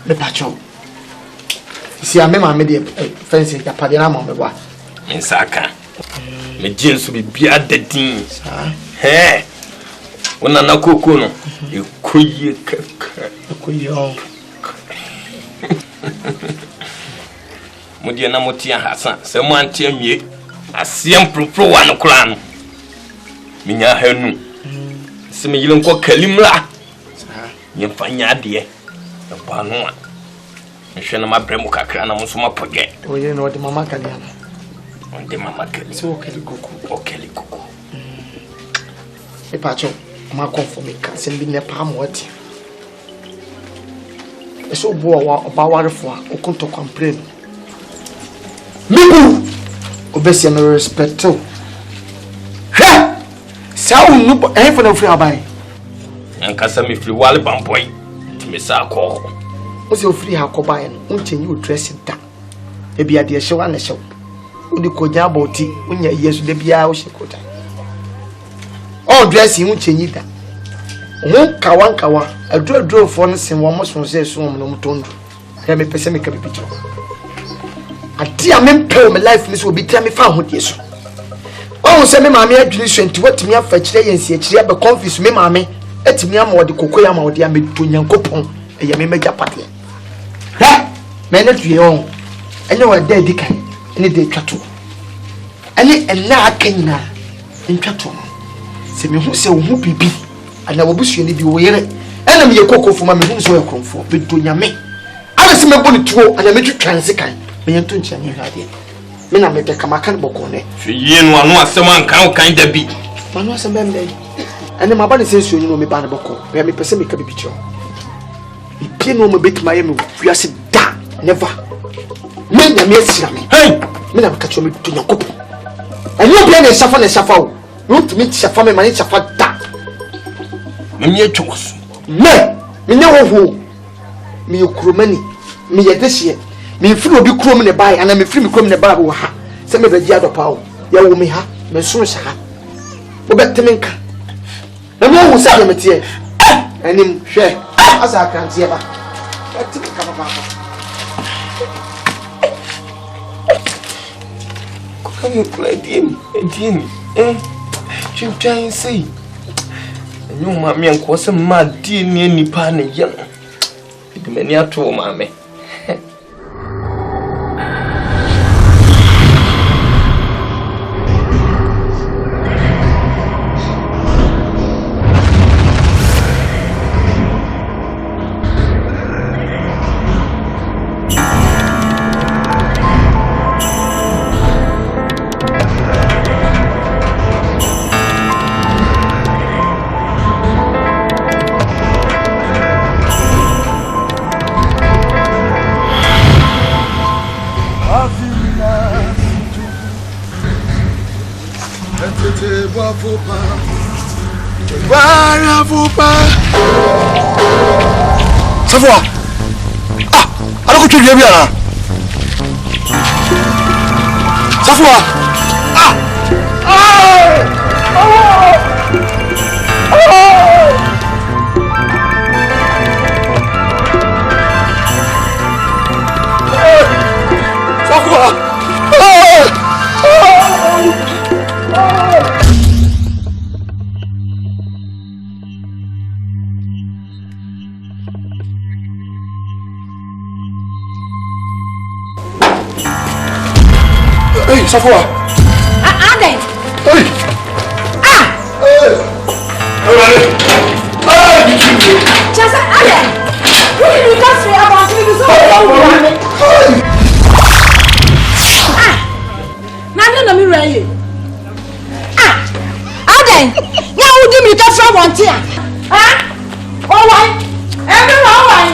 me pacho. Si a me ma me de fancy ya pade na ma me wa. Nsaka. Me jeans be bia dadin. He. Wona na koko no. Ekoye kaka. Ekoye on. Mudi na motia Hassan. Se mo antie mie. Asiem propro wa no kura no. Minya hanu. Se me yile nko kalimla. Nyemfanya de. Ba no a. Nhwe na McBROWM kakra na mo so mapoge. Oye no de mama kaliana. Onde mama kali. So okeli kuku. Okeli kuku. E pacho, ma conforme ka se bi ne pa mo ati. E so bo wa oba warefo a okunto complain. Mibu obesi no respect o. Ha! Sa unu e for na free abai. Yankasa me free wale bamboy. Ti me sa ko. O se free ha ko bai no, unchenyi o dress da. E bia de hye wa na hye. Odi ko nya boti, unya yesu de bia o hye ko da. O dress unchenyi da. Ho kawa adro fo no sen wo mo so se so mo no tondo. Ya me pese me ka bibicho. Ati a me pay me life ni so obi tira me fa ho de so. O se me maame adwini so enti watimi afa kire yensi akire be confuse me maame etimi ama odi kokoya ama odi ameto nyankopon eya me meja pate. Ha! Me na due on. Enye wa da di kan. Ene de twato. Ene enna akanyina. Ntwato. Se me hu se wo hu bibi. Ana wo busu ni bi wo yere. Ena me ye kokofo ma me hu so ye kromfo. Be do nyame. Ala se me boni tuo ana me twetwa nsekan. Me yento nchani hade. Me na me de kama kan bokone. Hwe no anu asem ankan o kan da bi. Manu asem be mbe. Ene ma ba ne sensu ni no me ba na boko. Me me pese me ka bibicho. Ipi no me betima ye me wiase da. Never. Me na me asira me. Hey, me na ka cho me to nyakopo. Anu bia na shafa o. No to me shafa me mani shafa da. Me me atwos. Me nya hoho. Me yokromani. Me yedehye. Me firi obi krom ne bai ana me firi me krom ne bai wo ha. Se me bagi adopa o. Ya wo me ha. Me so sha ha. Wo beteme nka. Na mo hu sa me tie. Anim hwe. Asa kantie ba. Beteme ka papa. Come you play game. Chintwan sei. Enyo ma me nko se ma die ni nipa ne ye no. Di mani ato ma me. Safwa. Aloko tu bien là. Safwa. Safwa. Hey, Safwa. Aden. Hey. Hey. Hey. Just Aden. You can't say about me so. Nanu no mi raye. Aden. Now who do me to from one tier? Oh why? Everyone why?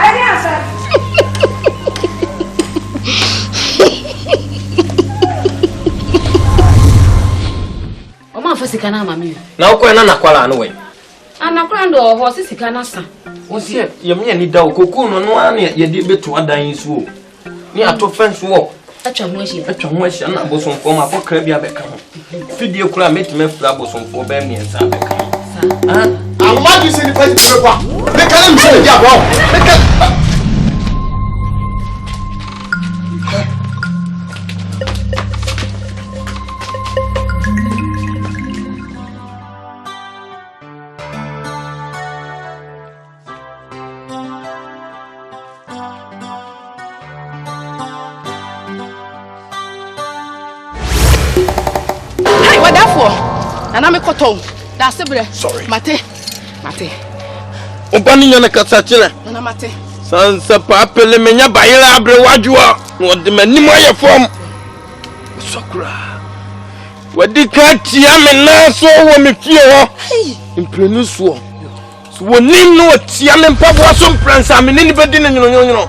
Any answer? Sika na mami na ukwe na nakwala no we anakwala ndo ho sika na sa wonse yemnya ni da okoku no no ana ye de betu adan so ni ato fence wo atwa ho ahia na bosomfo ma akokra bia beka ho fidie kura metime fura bosomfo ba miensa beka amadu se ni pesi kwa me kana I'm saying, yeah, wow. Hey, what that for? And I'm a cotton. That's the Sorry. Mate. Obani nyane kasachire. Na mate. Sansa papele menya bayira abre wadwo. No de manim aye fom. Sokura. Wadi ka tia me na so wo me fie ho. Imprenu so. So woni no tia me mpabo so mpransa me ni bedi na nyino.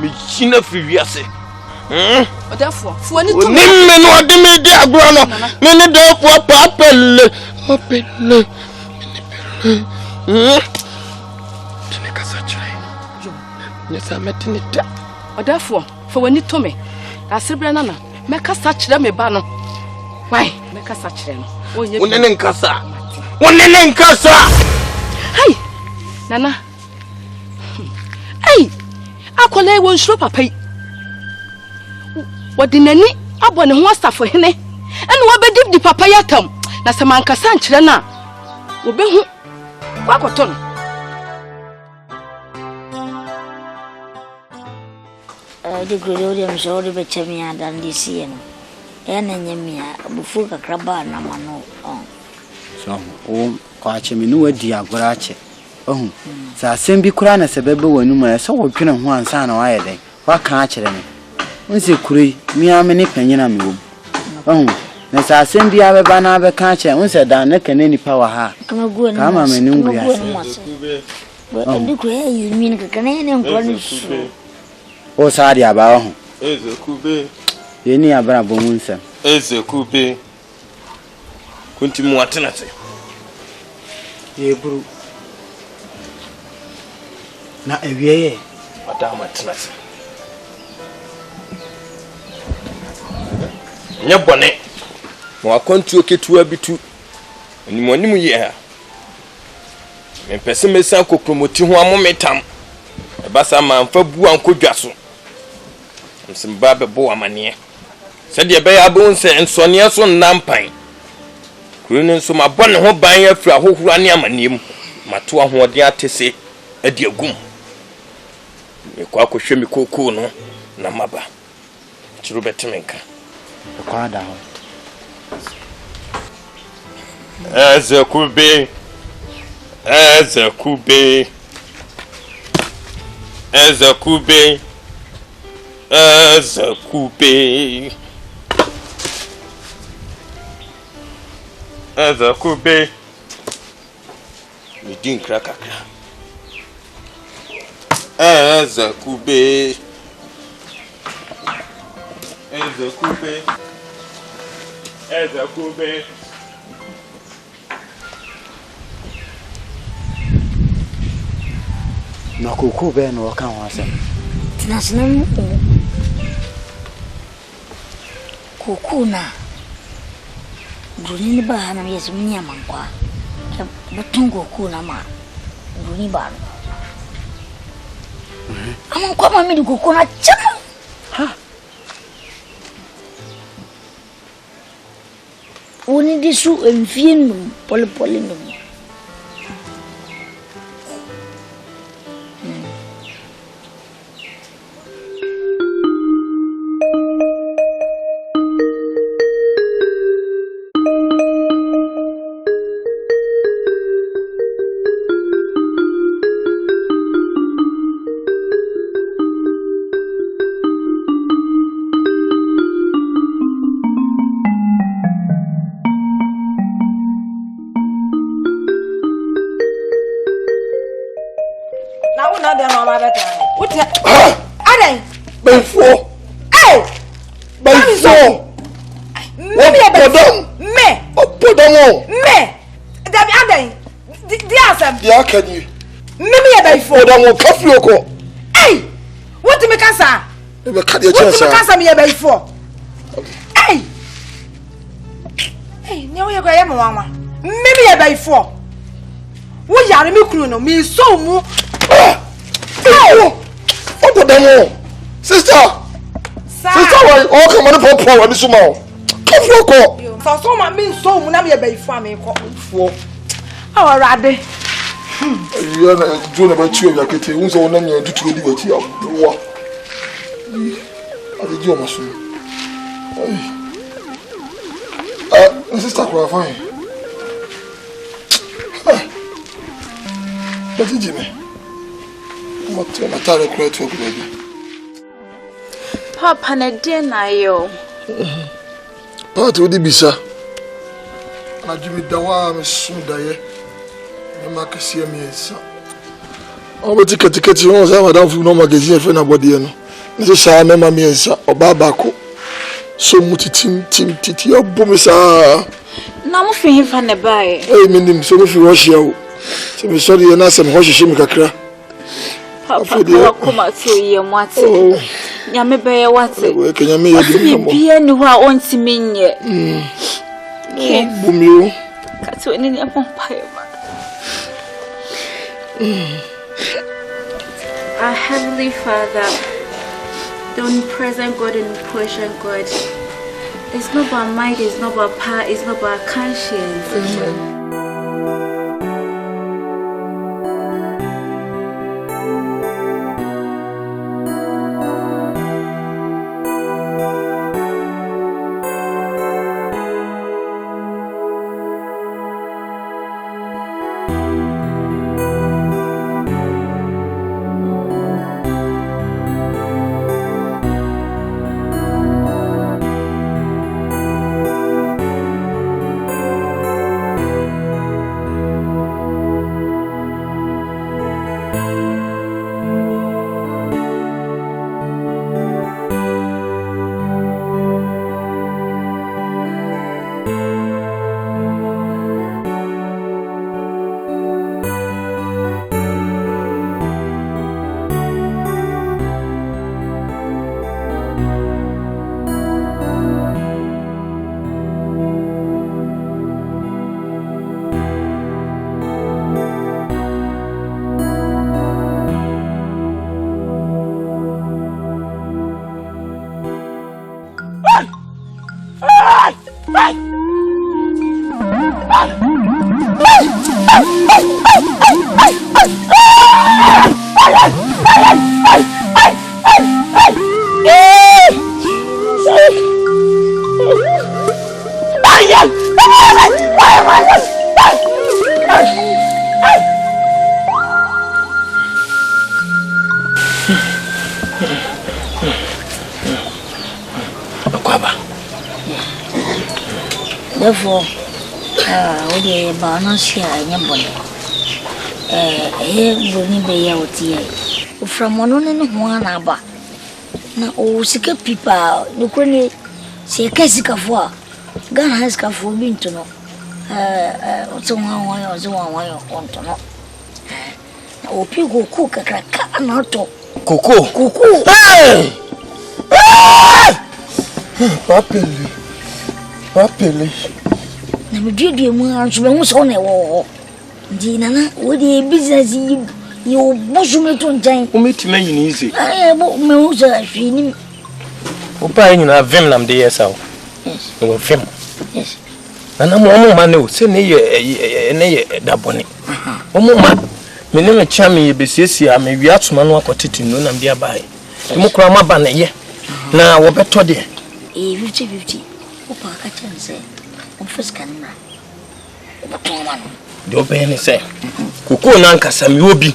Me china fiwiase. Therefore, for any to me no ade me di agro no. Me ni do for papele. Papele. Yes, I'm at it. Therefore, for when you told me, I said, Branana, make us such them a banner. Why, make us such them? One in Casa. Hey, Nana. Hey, I call a one shop a pay. What did any abon and what's for him? And what be the papaya tom? That's a man Cassanchana. Will be who? Quacoton. The Gregorian showed the Chemia than this year. And Yemia, Bufuka Craba, Namano. So, oh, catch me no dear Gorache. Oh, so send be crying as a baby when you so we couldn't one son or either. What can't you? Once you cree, me are many penny. Oh, as I send the other banana catcher, once I done neck and any power ha. Come on, MANU. But the Gray, you mean the Ghanaian police. Oh, sorry about Is a coupe. Any Abraham Munsa. Is a coupe. Continue alternative. Ye brew. Not a year. Madame alternative. Nyabone. Mo akontu oketu abitu. Animonimu ye. Me pese me san ko promoti ho amometam. E basa manfa bu ankodwa so. Msimba bebo amane. Sede e be ya bo nse ensone so nnampan. Kuro nso mabone ho ban afira hohura ne amanem. Mato ahoden atese adi agum. Me kwa kohwe me koko no na maba. Chiro betemenka. Kwa da ho. Ezekube. Ezekube. Ezekube. Ezekube. Ezekube. Midin krakaka. Ezekube. Ezekube. Ezekube. No kuku be no kan wase. Tinasnam kuku na Guni ba na yesu mnyama kwa. Butungo kuna ma Guni ba. Ama kwa mami kuku na chama. Ha. Oni disu enfienu pole no. Can you? Mimi ya bai fo. Oda coffee oko. Hey! What me kasa? Me ka de chance. What me kasa me ya bai fo. Hey! Hey, ne wo ye kwa ya mama. Mimi ya bai fo. Wo yare me kunu no, me so mu What the devil? Sister! Sister, why? Oh, come on, pop, what is your mouth? Come for go. So my mean so when I'm here for me. For. Oh, rather. You are doing about 2 of your kitty. Who's on them to do what you are? I did you, my son. Sister, fine. But did you me? What am I tired of crying to a baby? Papa, na dear na yo. Part would it be, sir? And I give me the one soon die. The market see me, sir. Oh, but ticket, you know, I don't feel no magazine for nobody. This is our memory, sir, or Babako. So much team, titi, or boom, sir. No, I'm from the bay. Hey, meaning, so if you rush you, so we saw the answer and wash him, Kakra. Papa, come out to you, what? Oh, Yammy, what's it? Can you be anywhere on to me yet? Boom, you. Cut to any vampire. Our Heavenly Father, the omnipresent God and omnipotent God, it's not about might, it's not about power, it's not about conscience. Amen. Therefore, we are not sure anybody. Here, be out here. From one and about. Now, oh, sick people, look when you see a Kessica for Ghana has come for me to know. What's on one or so one way want to know. Oh, people cook a crack and not talk. Cuckoo. Hey! Papili. Na me didi mu anso me so na wo. Di nana wo di business you bosu me to ntan. O metima yin easy. Bo me wo so ahwi ni. O pa yin na vem nam de yes aw. Yes. No vem. Yes. Nana mo ma ne o se ne ye dabone. O mo ma me ne me chame ye besiesie a me wi atoma no akotete no nam de abae. Mo kura ma ba na ye. Na wo beto de. 50-50. Opa say, first can do be say, Kuku nankasa mi obi.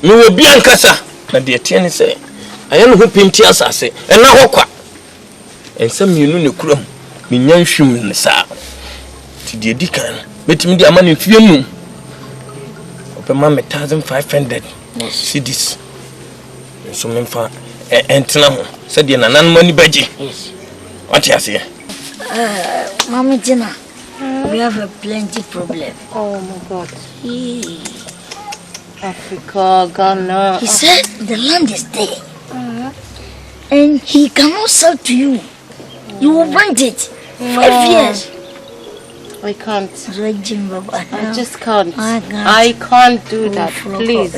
Mi obi ankasa na de tie ne say, aye no ho penti asase, e na hokwa. Ensam mienu ne kuram, mi nyanhwum ne sa. Ti de dikan, betimi de ama ne fie num. Opema me 1500 cedis. So memfa entena ho, se de nanan mani baje. Yes. What you say? Mommy Tina, we have a plenty problem. Oh my God. Africa, Ghana. He said the land is there. And he cannot sell to you. You will rent it. 5 years. I can't. I just can't. I can't do that. Please.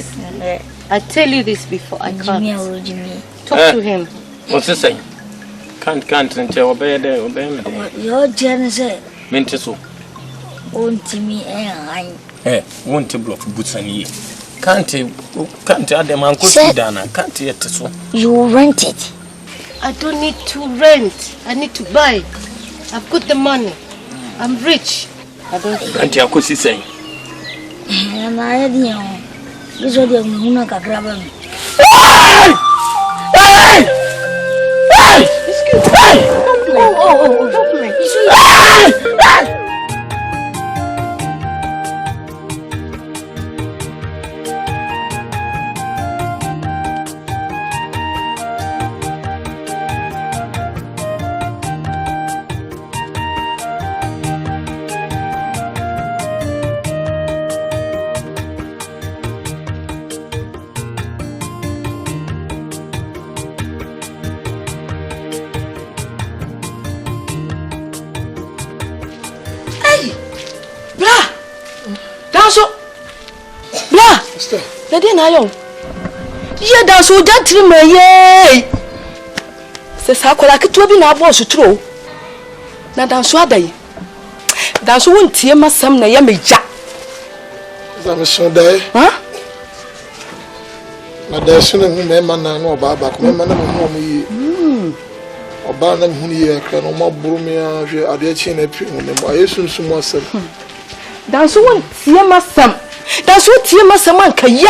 I tell you this before. I can't. Talk to him. What's he saying? Can't obey me. Your Genesis. Minteso. Won't me won't bluff boots and ye. Can't add them uncle Dana. Can't yet so. You rent it. I don't need to rent. I need to buy. I've got the money. I'm rich. I don't. Can't you go see say? And I had this was the Munaka grab me. Excuse me. Help me. Na dey na yo. Ye da so da trima ye. Se sa kola keto bi na abo so tro. Na dan so adai. Dan so wontie masam na ye meja. Dan so dai. Ha? Na da so na hu me ma na no ba ba ko me ma na mo yi. Oba na hu ni ye ka no ma buru me a hwe ade chi na pi hu ne mo ayesu nsu mo asem. Dan so wontie masam. Dan so tie masam an ka ye.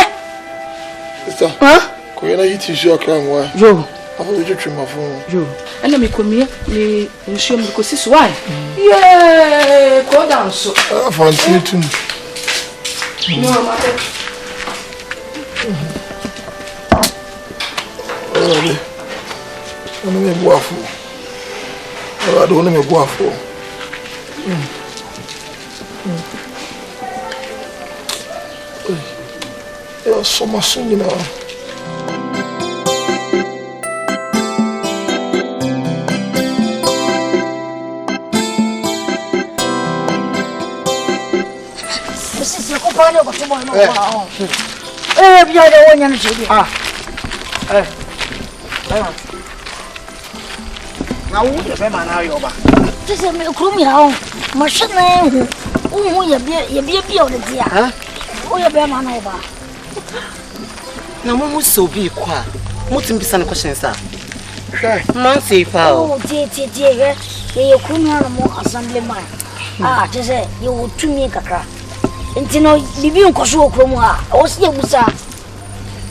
Sister. Huh? Ko yana yiti sho ka mo. Yo. Afa we twa ma fon. Yo. Ana me komia me nsuo me ko siso why? Yeah, ko dan so. Afa ntitu. No, ma. Onu me guafo. Ora do onu me guafo. Eu sou uma sunina. Você acompanha com o meu irmão? É, pior de onde não cheguei. Ah, é. Vai lá. Na outra vai manar eu ba. Você é meu crumão, mas não. Ia bia o dia. Hã? Oya be ma na oba. Na mo so bi kwa. Mo tin bisa na question sa. Okay. Man say fa o. Oh, tie ye kunwa na mo assembly man. Ah, je say you tumi kakra. Enti no bibi nkoso okromu a, o se ebusa.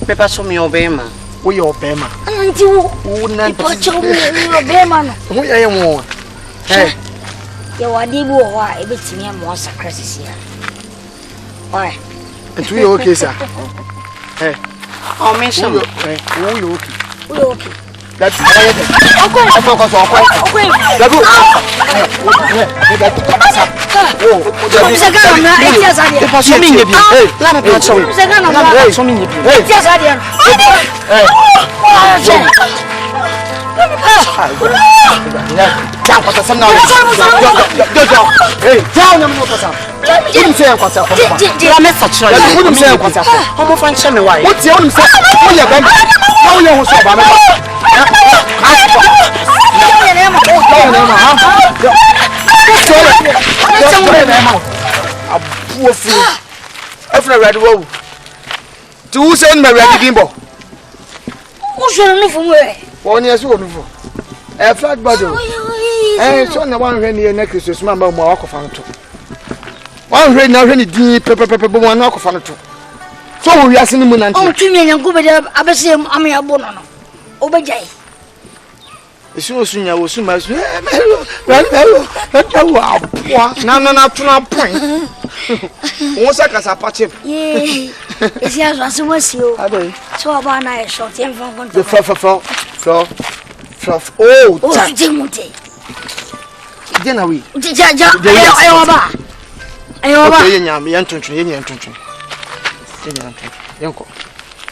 Pepa so mi obema. Wo ye obema. Enti wo na po cho mi obema no. Wo ye mo. Eh. Ye wadi bu ho a ebetimi mo sakra sisia. Oi. And we okay, sir. Hey. Oh, mention. We okay. We okay. That's okay. I focus on okay. Let's go. Flat bottle. So na one when near next Christmas man ba mo akofa to. One when na when di pepe bo na akofa to. So we ase ni mu nante. O tumi nyango be da abese am abo no no. Obejai. Esu osunya osu ma su. Na tuna point. Won sa kasa pache. Yeah. Esi aso asewasi o. Ade. So aba na e short en fon kon. Oh, Timuti. Then we. Ayo ba. Okay, yan tuntun. Yanko.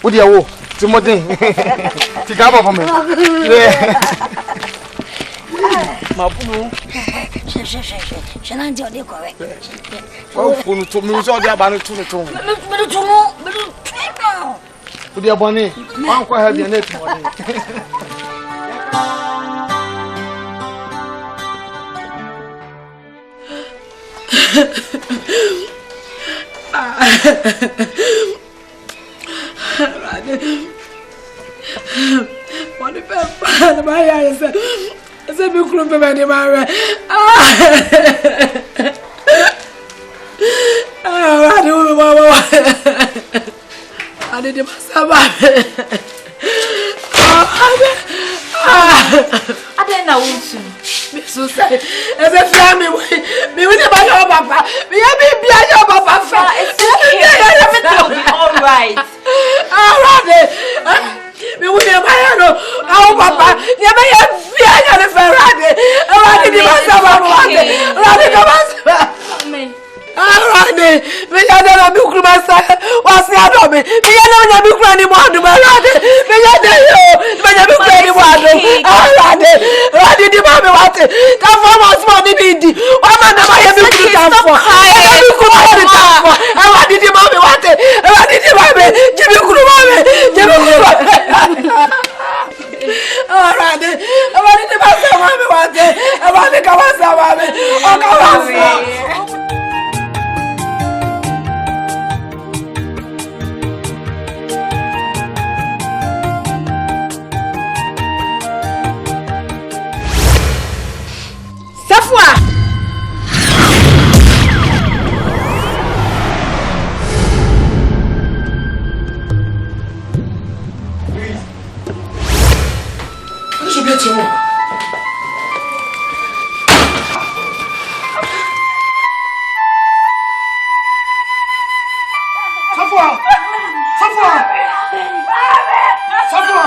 Wo dia wo? Timothy. Ti ga ba for me. Ma bunu. Shananti or the correct. Oh, to me, so they are banning to the tomb. With your bonnet, I'm quite heavy on it. What the pepper, my eyes. I said, you couldn't be my I did it myself. I didn't know to. So say, as a family, me with your papa, me behind your papa. Everything will be all right. All right. Me with your papa, our papa, never yet behind the Ferrari. I did it myself. Arade, me ya na mi kuru masa, wa si ado mi. Me ya na mi kuru ni mo adu ma arade. Me ya de yo, me ya mi kuru ni mo adu. Arade, arade di ma mi wate. Ka fo mo so ni bi di. Wa ma na ma ya mi kuru ka fo. Ya mi kuru ma di ka fo. Arade di ma mi wate. Arade di ma mi, ji mi kuru ma mi. Ji mi kuru ma. Arade, arade di ma sa ma mi wate. Arade ka ma sa ma mi. O ka ma fo. Safwa! What is your bed to Safwa! Safwa! Safwa!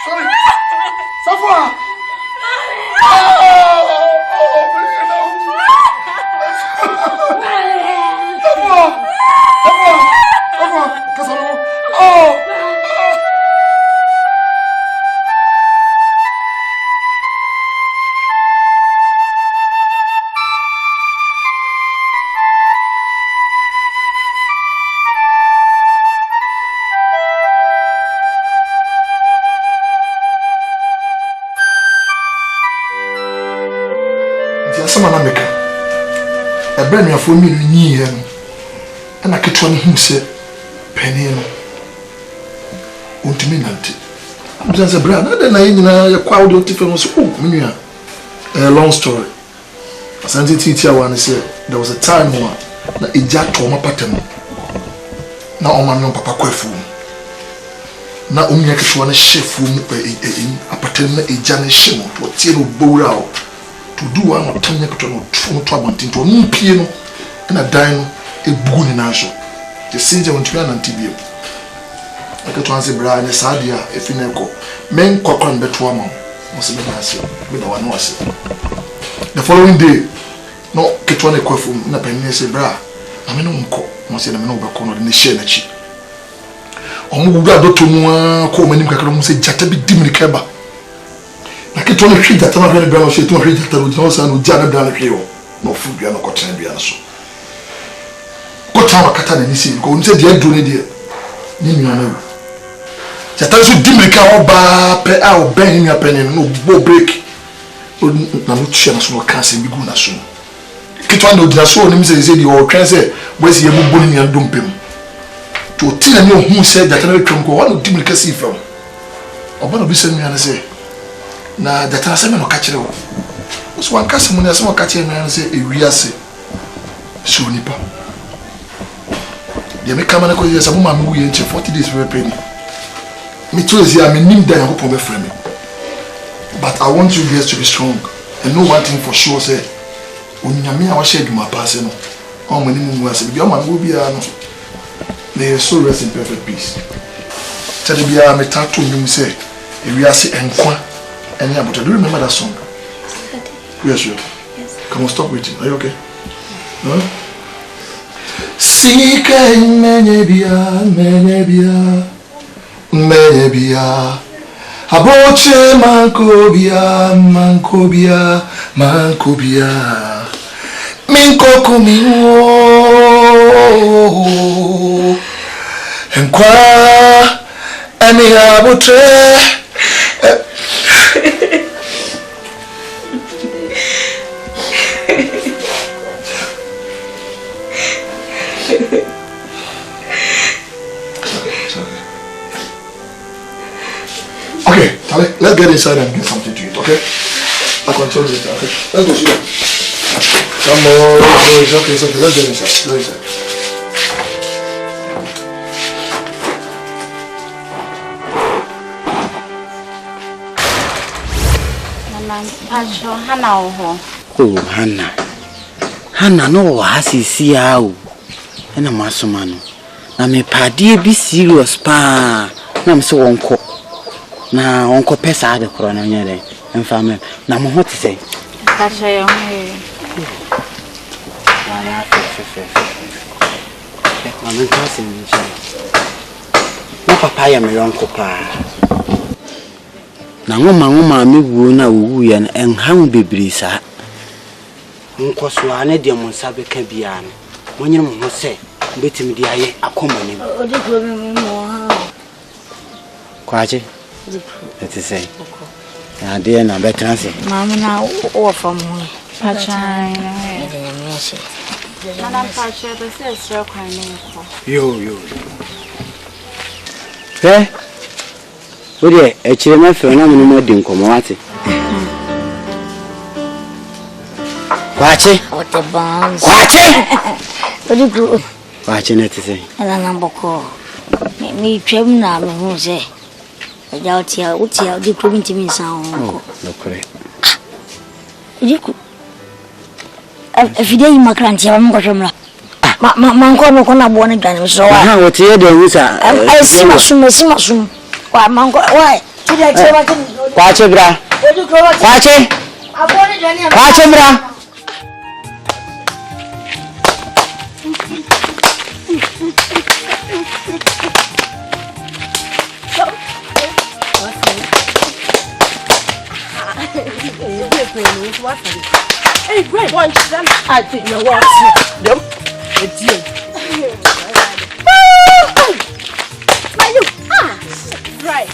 Sorry. Safwa. Brand new for me ni here and I keep on him say penny no untimi nante I'm just a brand na nyina ya kwa audio tife no so me nua a long story asante titia one say there was a time when na eja to ma patem na o ma no papa kwafu na o nya keto na chef mu apatem na eja na hye mo to tie no bowra o to do one or 10 years to no mpie no na dan no ebugu ni na so the sinje won twa na ntibie aka to anse bra ne sadia efi na ko men kokon beto ama mo se be na ase be da wan wase the following day no ketwa na kwafu na panni se bra na me no nko mo se na me no be ko no ne hye na chi omu gugu adoto mu ko manim kakra mo se jata bi dimri keba na ketwa na hwe jata na hwe bra no se to hwe jata ro jina sa no jana bra na hwe o no fu bia no kotan bia so kotan wakata na ni se ko nse de aduro ne de ni nua na jata so dimri ka oba pe a oben ni apene no bo break na no tia na so no kanse bi gu na so ketwa na odina so ni se de o twen se wesi ye bubu ni nua dompem to tina ni ohun se jata na twem ko wa no dimri ka si fam oba no bi se nua na se na jata se me no ka kire wo so wan kase mu na se mo ka kire na se ewiase so nipa de me kama na ko yesa mo ma mu ye nche 40 days we penny me too is here me nim da yakopon be frame but I want you guys to be strong and know one thing for sure say onyame a wa share duma pass no o mo nim mu ase bi o ma go bia no may your soul rest in perfect peace tell bia me tato nyum say ewiase enkwa any about. Do you remember that song? Yes, sure. Yes. Come on, stop waiting. Are you okay? Huh? Sika menebia aboche mankobia minkokuminwo enkwa ani abotre Okay, Tali, let's get inside and get something to eat, okay? I'll control it, okay? Let's go, Sheila. Come on, it's okay, it's okay. Let's get inside. Let's get inside. Oh, Hannah, no, has he see how? And a massomano. Na me padie be serious pa. Na me so wonko. Na wonko pesa ade kro na nyere. Emfa me. Na mo hot say. Ka che yo he. Mama kasi ni che. Na papa ya me wonko pa. Na ngoma me wuo na wuwu ya enhan bebiri sa. Nko so ane de mo sabe ka bia no. Monye mo ho se. Betimi di aye akoma ni. Odi ko me mo ha. Kwache. Let us say. Na de na betra se. Mama na o from ho. Pachai. Madam Pacha, the sister crying. Yo. Eh? Odi e chire ma fe na mo di nkomo wate. Kwache. O te bounce. Kwache. Odi ko. Kwache na te say. Ala na boko. Me twem na me hu se. Ja utia di ko binti min sa onko. No kore. Odi ko. Fide yi makranti ya mo kwemla. Manko no kona bone dwan so wa. Ha wote ye de husa. Ai sima sum. Wa manko wa. Fide che ba tin. Kwache bra. Odi ko wa. Kwache. Abone dwan ya. Kwache bra. Hey, great one. I think you want them. It's you. Are you? Right.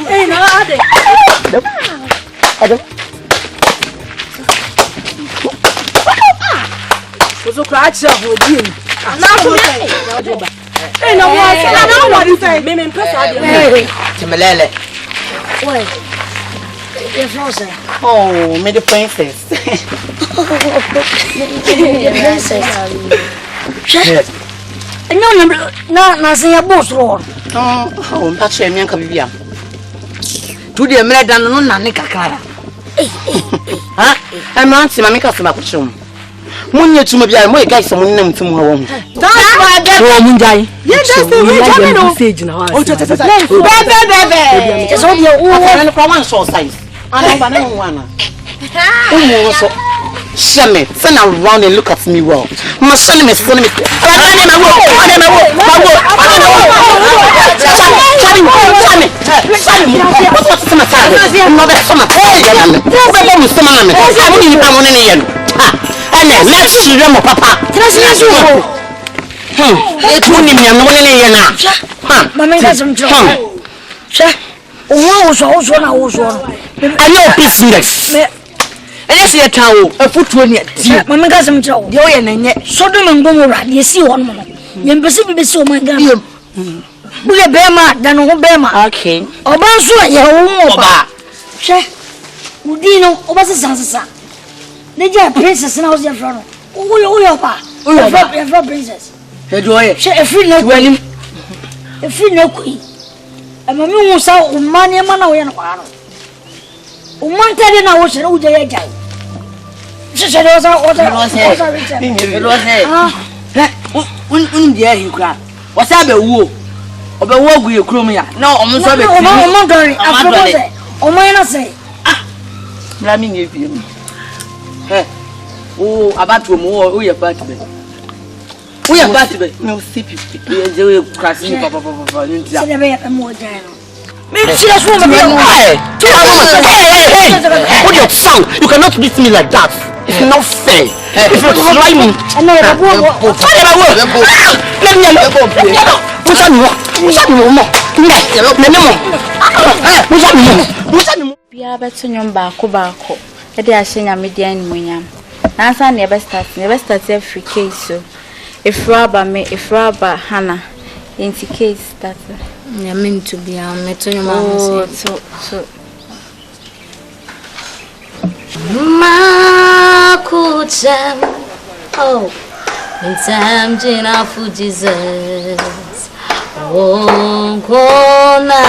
Hey, no, Ade. Adam. What's the crash of your deal? Hey, no, what is it? Maybe impressed. Timalele. Wait. Yes, no, sir. Oh, me the princess. No, say a boss roll. Oh, that's a man can be young. To the American, no, Nanica Clara. I'm not seeing my makeup from my room. Munya to me, I guys, someone named to my home. That's why I get one guy. Yes, that's the message now. Oh, just all your own show size. I don't want to. Shame it, turn around and look at me well. My son is telling me. Yes, you tell a foot when you Mamma doesn't tell you and yet Sodom and Gomorrah, you see one moment. You must be so my God. We are Bema than Obama. Okay. Obanso, your own. She Udino, Obasa. They are princess and I was your front. Oh, your princess. She a free no wedding. A free no queen. And my moon was out money and man away. Umanted na woshe uje yajai. Shisha doza dia hikra. Wasa be wo. Obe wo gu yekrom ya. Na omo so be ti. Omo dori afro. Omo na say. Bra mi nye biem. Oh, about to more. We are party. We are party. No, see people. We are crashing. Papa. Serious woman, hey! Hold your tongue. You cannot beat me like that. It's not fair. If you try me, Bia beto nyom baako e de ahye nyame de animonyam na san ne be start every case so efraba hana enti case start nyame ntu bia meto nyom ahose so Makucha, oh, in time Jina for Jesus, oh, Kona,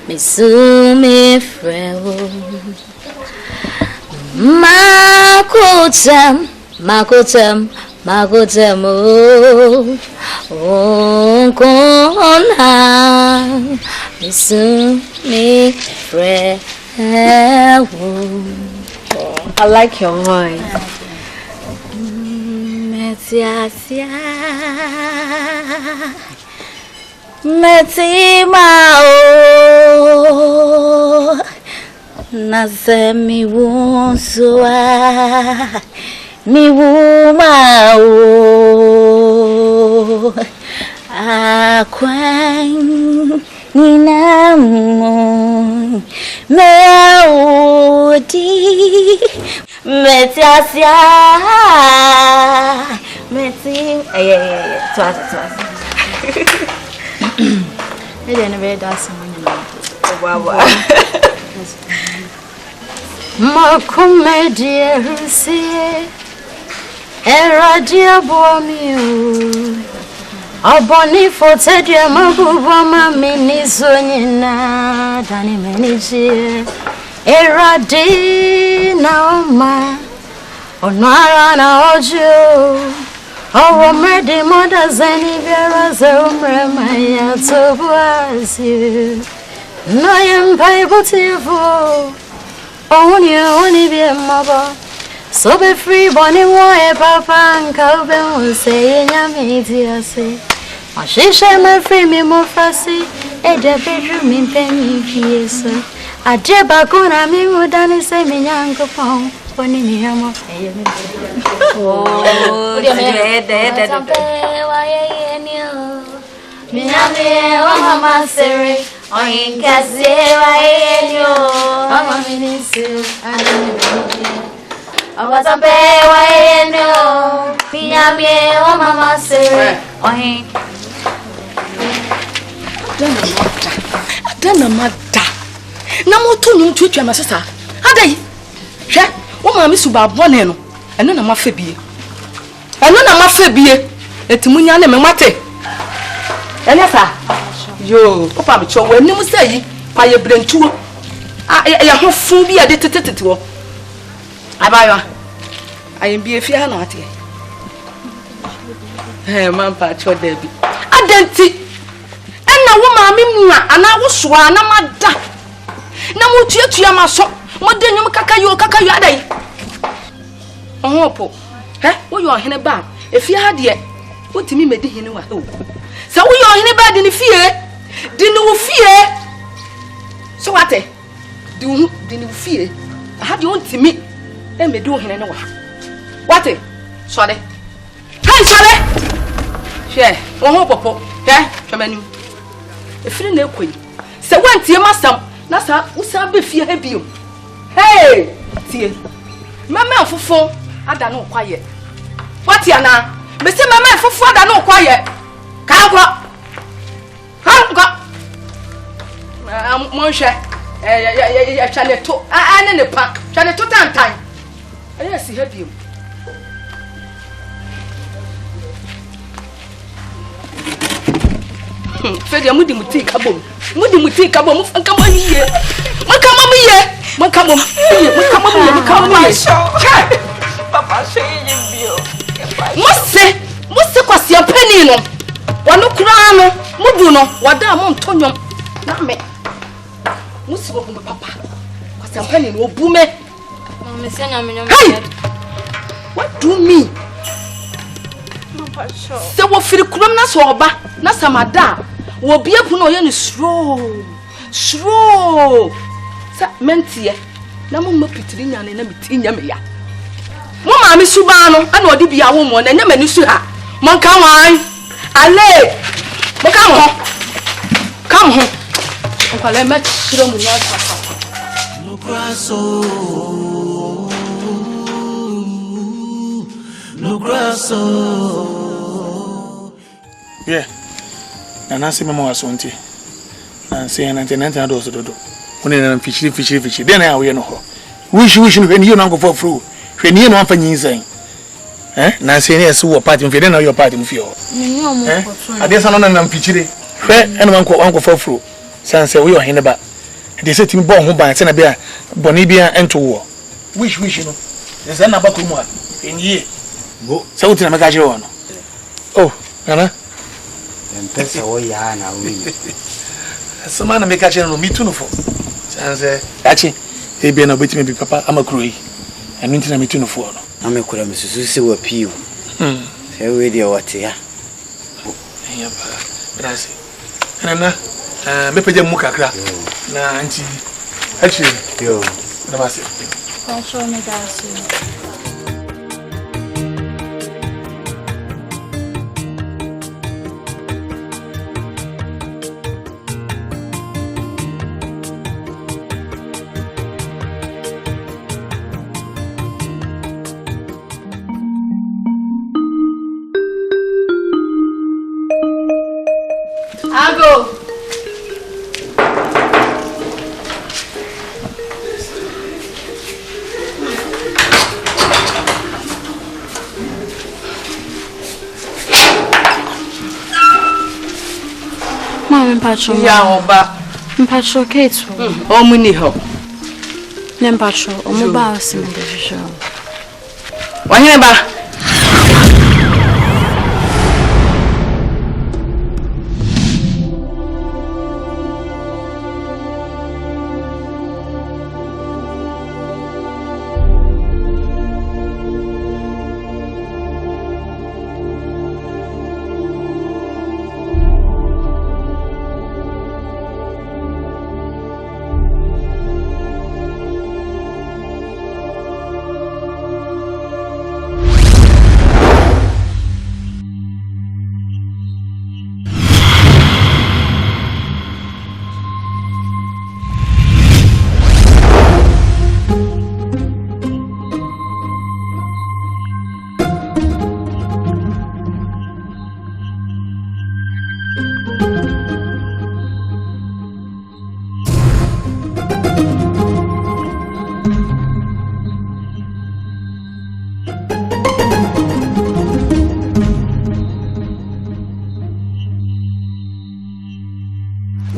Misumi Frewo, Makucha, oh, Kona, Misumi Frewo. I like your voice. Metimao Nasemi wonsua mi wumao Akwan Ninamu Meudi Metiasia Meti twas I didn't know that's wow Makumedia Rusi Eradia Bomiu Aboni fotedia mabubama minisonyina dani meniji eradi naoma onara na ojo owo mede moda zani biara za umrema ya tobuasi no yempai botivo oni bi maba so be free boni moe papa nka be say nyame tiase ashisha me free me mo fasi e de bedroom me penny piesa ajeba kuna mi mudani say me nyanko pon boni mi amo oh de wa ye nyo mi nyame wa mama sere oyin kase wa ye nyo mama minisi Awatambe wa eno Pinyamye wa mama sere Ohin Adana mada Na moto num twetwa masesa Adai hwe wo ma me suba bone no eno na mafa bie etimunya na me mate ene sa yo opa me cho wanim sai pa ye brentuo ya ho fu bi ade tetetete wo abayo ayem bi efia na ate man pa cho debi adenti enna wo ma me nwa ana wo soa na mada na mo tuatua maso mo denyum kakayo adai ohopo wo yo hene ba efia ha de wotimi medi hene wa o sa wo yo hene ba de ne fie de ne wo fie so wate de ne wo fie ha de wontimi medi wo hene ne wa wate sore hey sore she wo ho popo twamani efiri na ekoi se wantie masam na sa usa be fie ha bio hey tie mama afofo ada no kwaye wate ana me se mama afofo ada no kwaye ka mo hwe ya chaneto ane ne pa chaneto tantan aye si ha bio Fede mudi muti kabom nkama hiye makama papa shey bio mose kwase apani no wano kura no mudu no wada mo ntonyom na me musi wo papa kwase apani no obume Hey! What do you mean? Se wo firi kurom na so oba na samada wo bia pu na oye ni slow sa mentie na mo mapitiri nyane na mitinya me ya mo ma me suba no ana odi bia wo mo na nya mani su ha mo kan wan ale mo kan ho come ho on le met siro mu na no grasso. Yeah. And I see my mother sonti. And say and I do so do. When I'm fishy. Then I will know. Wish when you not go for through. When you know for saying. Nancy yes who party if you don't know your party with you. I guess I'm not fishy. And one go for through. Sans say we are in about. They said to me born by Sena Bear, Bonibia and to war. Wish you know. There's an abacuma in ye. Go so to Magajo. Oh, Anna. And that's all Yana. Some man make a me too for. Sans actually, he be no bit maybe papa, I'm a crew. And into me too for. I'm a cura Mrs. Susie were pew. Say with your what here. Anna, maybe the Mukakra. Na auntie, actually, yo, namaste. Control me, guys. Ago. Mpacho ya oba mpacho ketu o muni ho ne mpacho o mo ba osimende sho wahene ba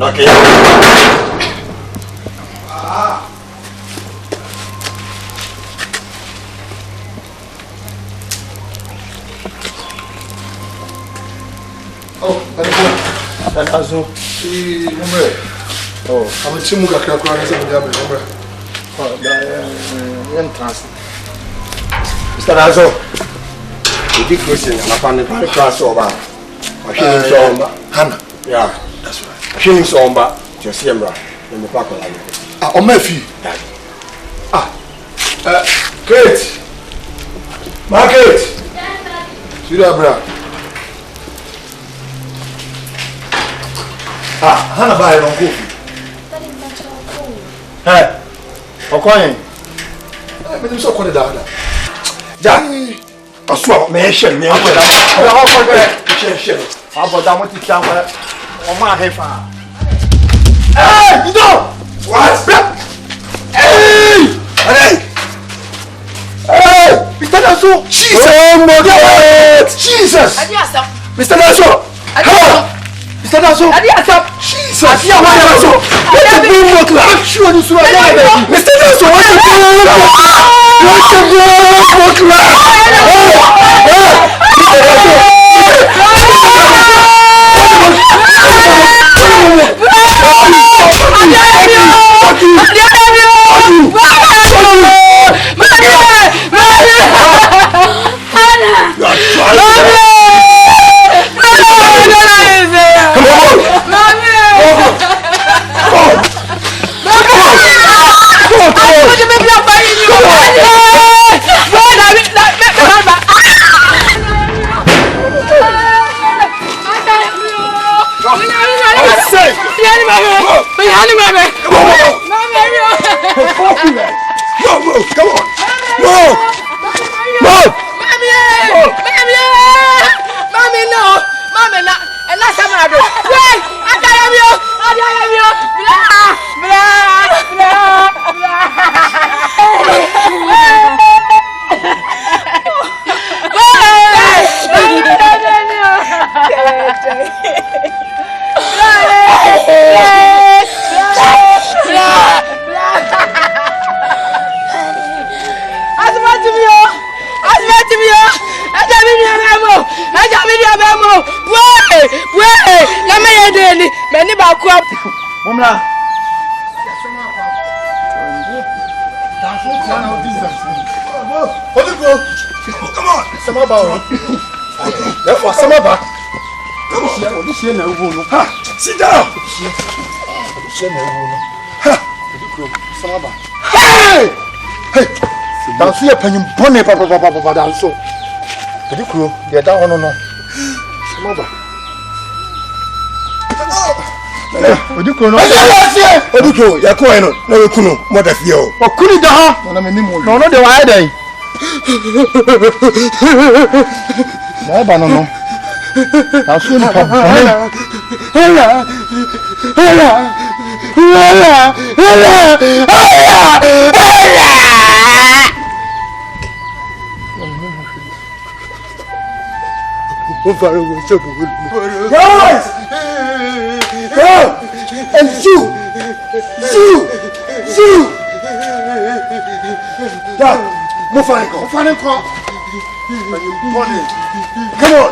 Okay. Oh, that's also. Oh, I'm a team of Kakran and oh, the entrance. Mr. Nazo, the big question, I found the class over. Hannah. Yeah, that's right. Shilling somba, just Yamra, in the park line. Ah, on my feet. Kate. Market. See that, bro? Ah, Hannah buy it on coffee. Hey, Okoye. But I'm so called down. Jack, I swear, me share, me. How about that? What you tell me? Oh my hefa. Hey, you know what? Hey, Mr. Naso. Jesus. Oh my God. Jesus. Mr. Naso. Come on. Mr. Naso. Jesus. Mr. Naso. What you doing, Mokla? Sure, you should have. Mr. Naso, what you doing? What you doing, Mokla? Mr. Naso. Come on. Move. Move. Mommy, no. Mommy, no. And that's a matter. Wait. I am you. Come on. Sit down. Hey! Hey! Dance here, penny bonnet, papa, dance. The crew, they're down on no. Oduko no. Oduko, ya ko eno, na we kunu, mo da fie o. O kunu da ha. Na me ni mo. No no de wa dai. Na ba no no. Ta su ni pa. Ela. Guys! And Zoo! Dad, move on. Come on!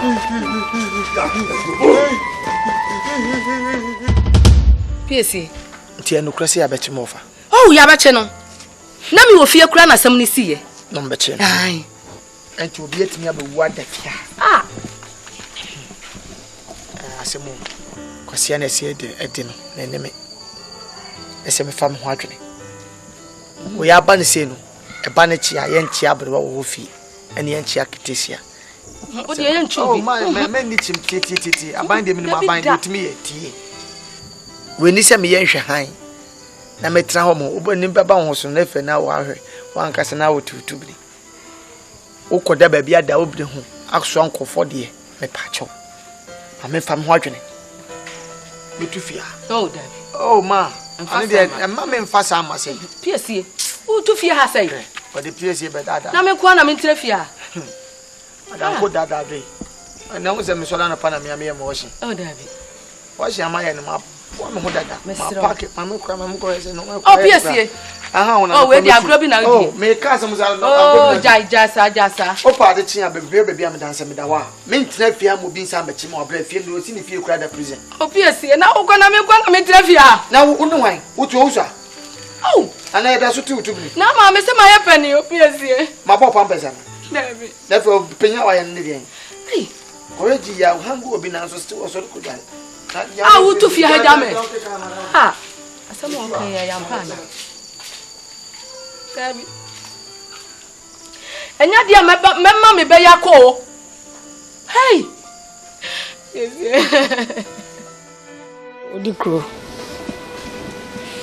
PSC. Tia no krasi abeche mofa. Oh, ya abeche no. Na mi wo fie kura na asem ni siye. No mbeche. Ai. Enti obi etimi abewu adafia. Ah. Asemu. Kwasi na esi edi no na eneme. Ese me fam ho adwene. Wo ya ba ne se no. E ba ne chia ye nchia abrewa wo fi. Ene ye nchia ketesia. O de ye nchu bi. Oh my ni chim titi. Aban de mi no aban de timi ye tie. We ni se me ye nhwe han. Na metra ho mo obo ni beba ho so na fe na wo ahwe. Wo ankasa na wo tutubiri. Wo koda ba bia da obire ho. Akso ankofo de me pacho. Ame fam ho adwene. Metufia. Oh David. Oh ma. Ani de ma me mfasa amase. PSC. Wo tufia ha sai. O de PSC be dada. Na me kwa na me ntrafia. Ada ko dada be. Na wo se me sola na pa na me mo washi. Oh David. Washi amaye no ma wa me ho dada. Ma pack ma me kwa ma me ko ese no. Oh PSC. Aha ona. Oh we di agro bi na odi. Oh me ka se mo za no. Oh jasa. O pa de tia be be am danse me da wa. Me ntrafia mo bi nsa mechi mo obra fie no si ni fie kura da prison. Oh PSC na wo kwa na me ntrafia. Na wo nu wan. Wo tu wo sa. Oh. Ana e da so tu bi. Na ma me se ma ye pani o PSC. Ma bo pampesa na. David. Therefore penya wa ya ne de. Hey. Oreji ya hangu obi na so still so ko dan. Ah, wo tu fie ha jame. Ha. Asamo kan ya yampana. David. Enya dia memma me be yakọ. Hey. Odikro.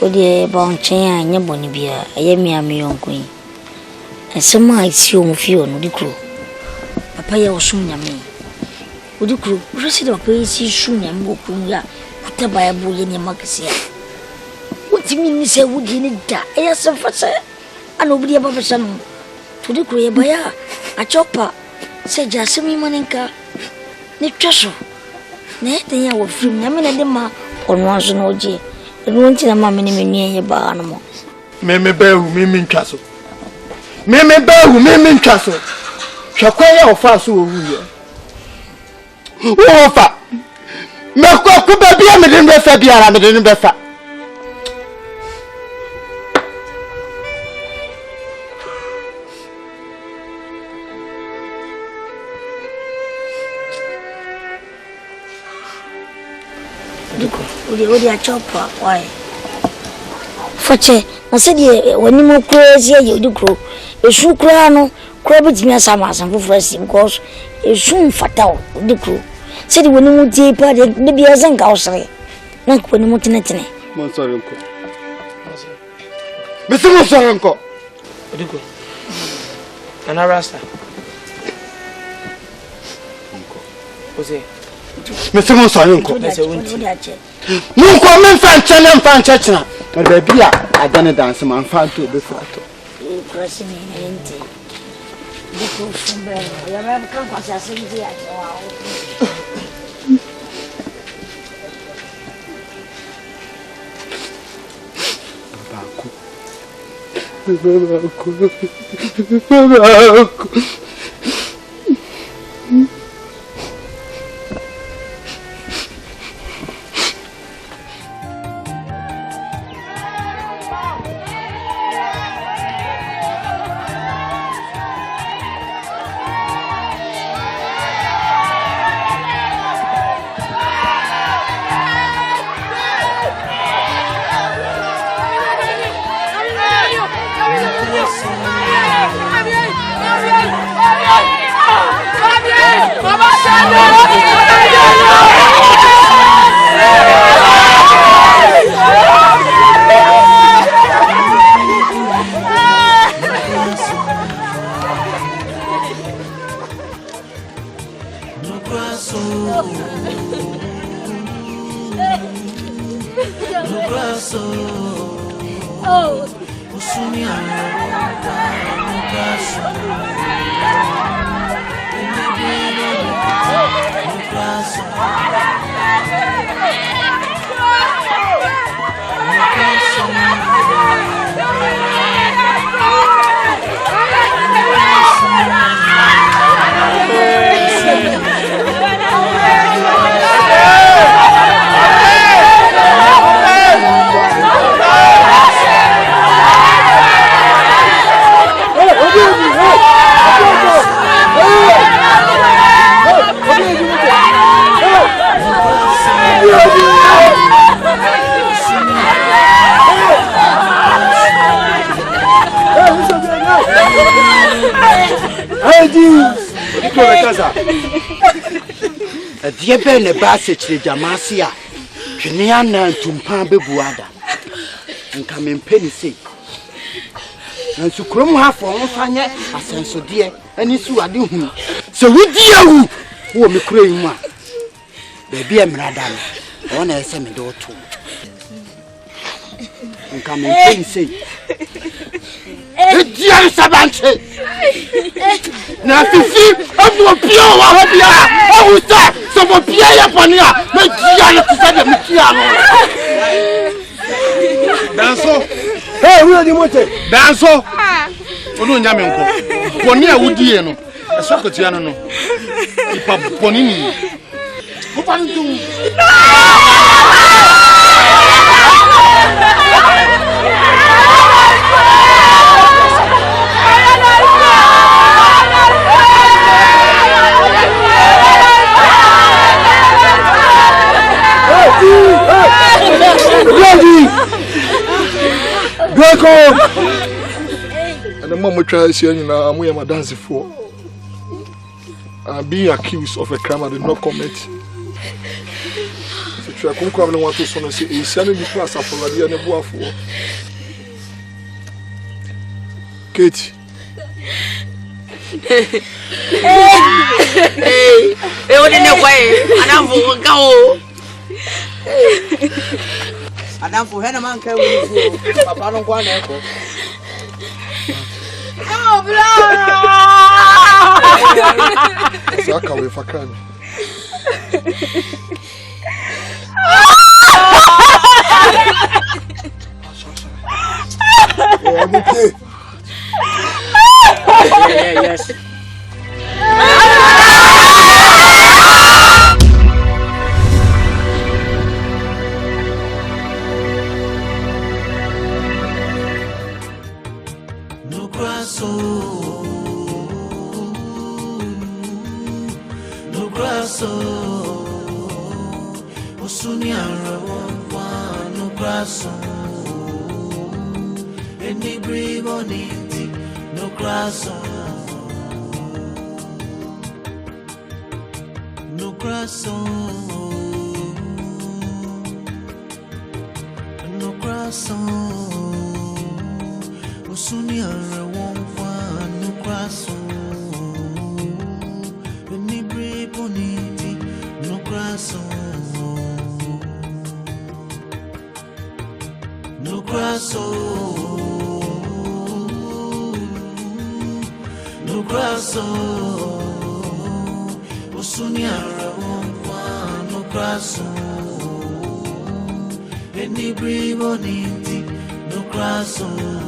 Odi BLANCHE anya boni bia eye mi ame yonkun. Esema isi omfio no dikro. Papa ya osum nyame. Odikro, resi do papa isi sum nyame okun ya. Kuta Bible ye ne makisia. Wotimi ni se wudi ni da. Eya se fase. Ana obidi aba fase no. Odikro ye baya. Achopa. Se jasemi manenka. Ni twaso. Na eten ya wo frim nyame na de ma ono aso na oje. Enu nti na ma me ni menue ye ba no mo. Me behu me ntwaso. Me ntwaso. Hwakwa ya ofa so owu ye. Wo fa. Me kwaku ba bia me den befa biara me den befa. Odi achopa why foche na se die wani mo crazy ye odikro esu kra no kra bitimi asama asan foforo sim because esu mfata odikro se die wani mo die pa de bia zenga osre na ko ni mo tinetine Mo sorry nko. Me se mo sorry nko. Odugo. Nana Rasta. Ose. Me se mo so nko. Me se wonti. Nko me fan chana. But baby I done dance man fan to be fato. Crossing enti. Buko fumbe. Ya me kan kwasa senzi ya wa. Babaku. Dear Ben, a bassage, Jamasia, Juniana, Tumpa Bebuada, and come in penny say. And so, Crum half for one fire, a sense of dear, and it's who I do. So, we dear who me crying one. Baby, I'm Radam, one I send me door too. And come in penny say. Dear Sabante. Now, if you I'm going to be all I will start. So, for Pierre Pania, make Gianna to send them Danso. Hey, we are the motor. Danso. Onu nyamenko. Poni a wudi no. Eso kotiano no. Ipa poni ni. Ko pa ntu. And the mom try to say, I'm a dancing for. I'm being accused of a crime I did not commit. So I can't come and want to say, he's sending me class for the other boy for. Kate. Hey, what in the way? And I'm going to go. And I'm for Henneman can we Papa don't want to. Oh, blah! Zaka, if I can. I'm okay. Yes. Osuni no grasso Osunyara wonkwa no grasso Any briboniti no grasso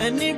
Any